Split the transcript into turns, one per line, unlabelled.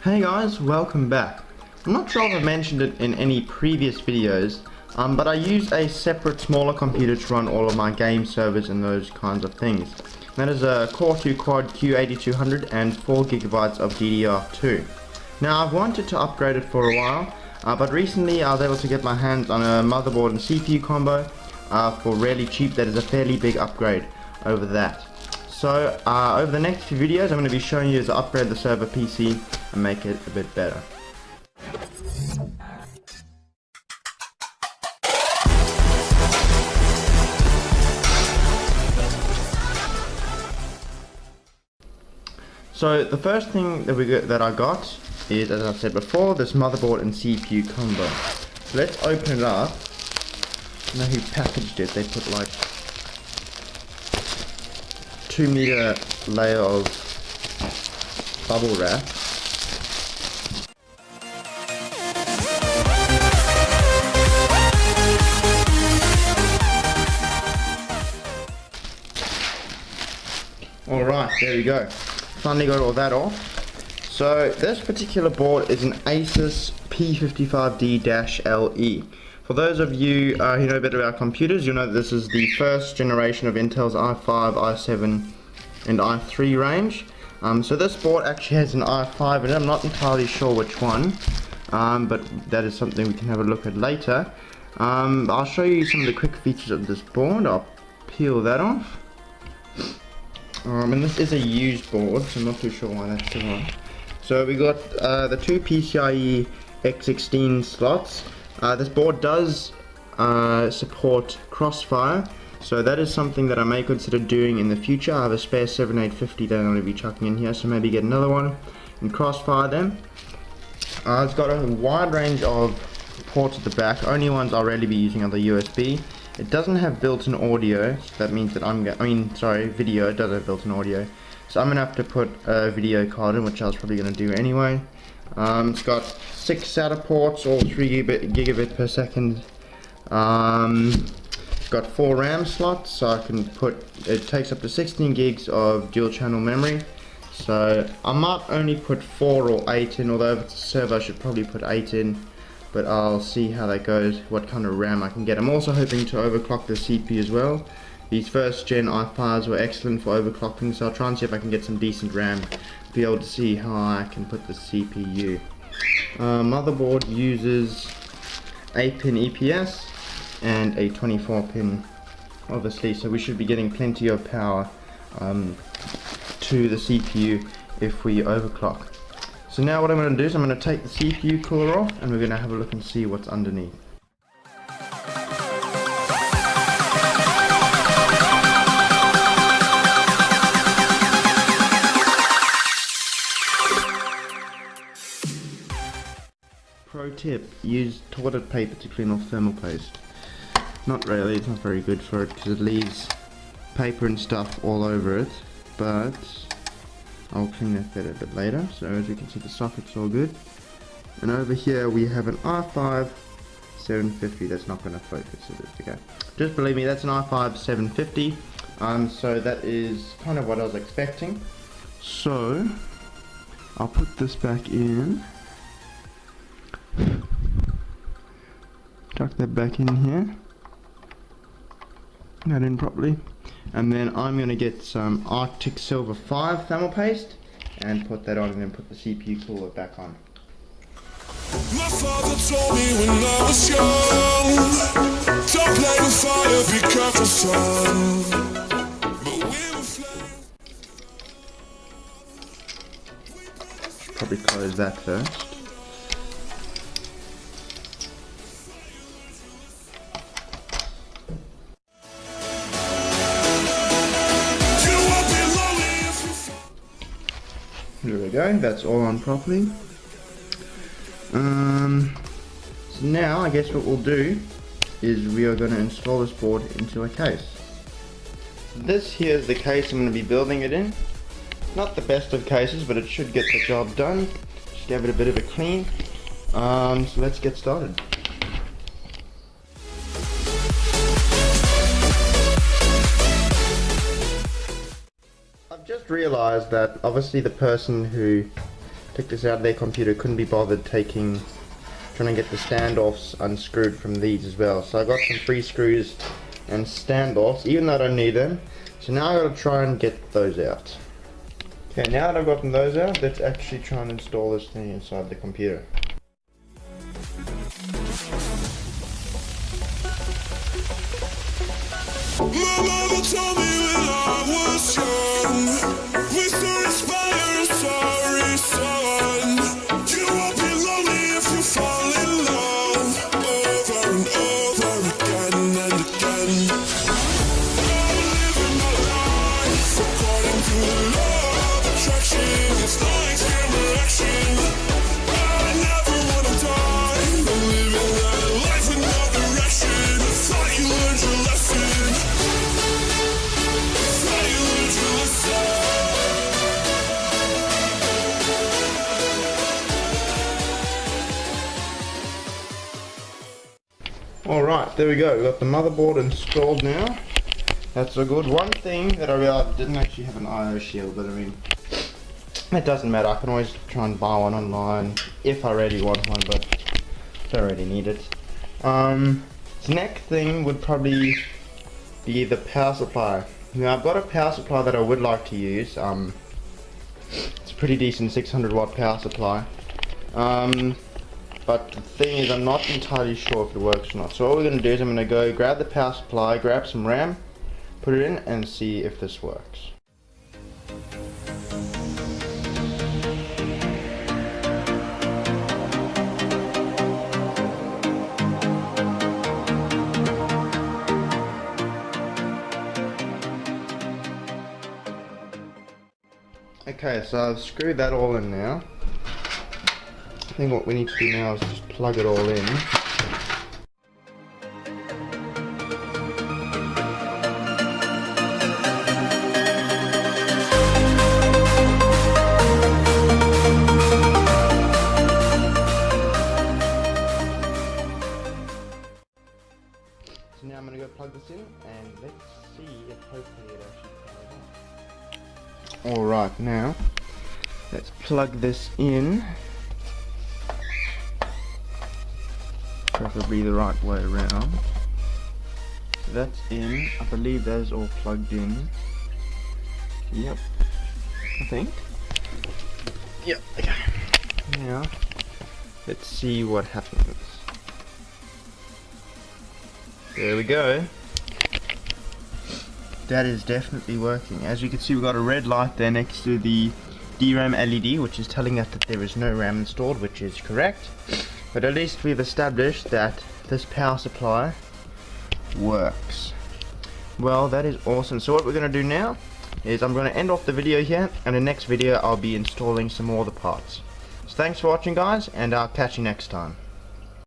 Hey guys, welcome back. I'm not sure if I've mentioned it in any previous videos, but I use a separate smaller computer to run all of my game servers and those kinds of things. That is a Core 2 Quad Q8200 and 4GB of DDR2. Now I've wanted to upgrade it for a while, but recently I was able to get my hands on a motherboard and CPU combo for really cheap. That is a fairly big upgrade over that. So over the next few videos I'm going to be showing you how to upgrade the server PC and make it a bit better. So the first thing that I got is, as I said before, this motherboard and CPU combo. So let's open it up. I don't know who packaged it. They put like 2-meter layer of bubble wrap. Alright, there we go. Finally got all that off. So this particular board is an Asus P55D-LE. For those of you who know better about computers, you'll know that this is the first generation of Intel's i5, i7 and i3 range. So this board actually has an i5 in it. I'm not entirely sure which one, but that is something we can have a look at later. I'll show you some of the quick features of this board. I'll peel that off. And this is a used board, so I'm not too sure why that's still on. So we got the two PCIe X16 slots. This board does support Crossfire, so that is something that I may consider doing in the future. I have a spare 7850 that I'm going to be chucking in here, so maybe get another one and Crossfire them. It's got a wide range of ports at the back. Only ones I'll rarely be using are the USB. It doesn't have built-in audio, so that means that video. It does have built-in audio, so I'm gonna have to put a video card in, which I was probably gonna do anyway. It's got 6 SATA ports, all 3 gigabit per second. It's got 4 RAM slots, so I can put. It takes up to 16 gigs of dual-channel memory. So I might only put 4 or 8 in, although if it's a server, I should probably put 8 in. But I'll see how that goes, what kind of RAM I can get. I'm also hoping to overclock the CPU as well. These first gen i5s were excellent for overclocking, so I'll try and see if I can get some decent RAM to be able to see how I can put the CPU. Motherboard uses 8-pin EPS and a 24-pin, obviously, so we should be getting plenty of power to the CPU if we overclock. So now what I'm going to do is I'm going to take the CPU cooler off and we're going to have a look and see what's underneath. Pro tip, use toilet paper to clean off thermal paste. Not really, it's not very good for it because it leaves paper and stuff all over it, but I'll clean that better a bit later. So as you can see, the socket's all good. And over here we have an i5 750. That's not going to focus, is it? Okay. Just believe me, that's an i5 750. So that is kind of what I was expecting. So I'll put this back in. Tuck that back in here. That in properly. And then I'm going to get some Arctic Silver 5 thermal paste and put that on, and then put the CPU cooler back on.
My father told me when I was young, don't play with fire, be careful son.
Probably close that first. There we go, that's all on properly. So now I guess what we'll do is we are going to install this board into a case. This here is the case I'm going to be building it in. Not the best of cases, but it should get the job done. Just give it a bit of a clean. So let's get started. I've just realized that obviously the person who took this out of their computer, couldn't be bothered trying to get the standoffs unscrewed from these as well. So I got some free screws and standoffs, even though I don't need them. So now I gotta try and get those out. Okay, now that I've gotten those out, let's actually try and install this thing inside the computer.
My mama told me when I was young, we still inspire, sorry son. You won't be lonely if you fall in love, over and over again and again. I'm living my life according to the law of attraction. It's like extreme action. I never wanna die. I'm living that life with no direction. I thought you learned your lesson.
Alright, there we go. We've got the motherboard installed now. That's so good. One thing that I realized, I didn't actually have an IO shield, but I mean, it doesn't matter. I can always try and buy one online if I really want one, but I don't really need it. The next thing would probably be the power supply. Now I've got a power supply that I would like to use. It's a pretty decent 600 watt power supply. But the thing is, I'm not entirely sure if it works or not. So what we're going to do is I'm going to go grab the power supply, grab some RAM, put it in, and see if this works. Okay, so I've screwed that all in now. I think what we need to do now is just plug it all in. So now I'm going to go plug this in and let's see if hopefully it actually powers on. Alright, now let's plug this in. Preferably the right way around. So that's in. I believe that's all plugged in. Yep. I think. Yep. Okay. Now, let's see what happens. There we go. That is definitely working. As you can see, we've got a red light there next to the DRAM LED, which is telling us that there is no RAM installed, which is correct. But at least we've established that this power supply works. Well, that is awesome. So what we're going to do now is I'm going to end off the video here, and in the next video I'll be installing some more of the parts. So thanks for watching, guys, and I'll catch you next time.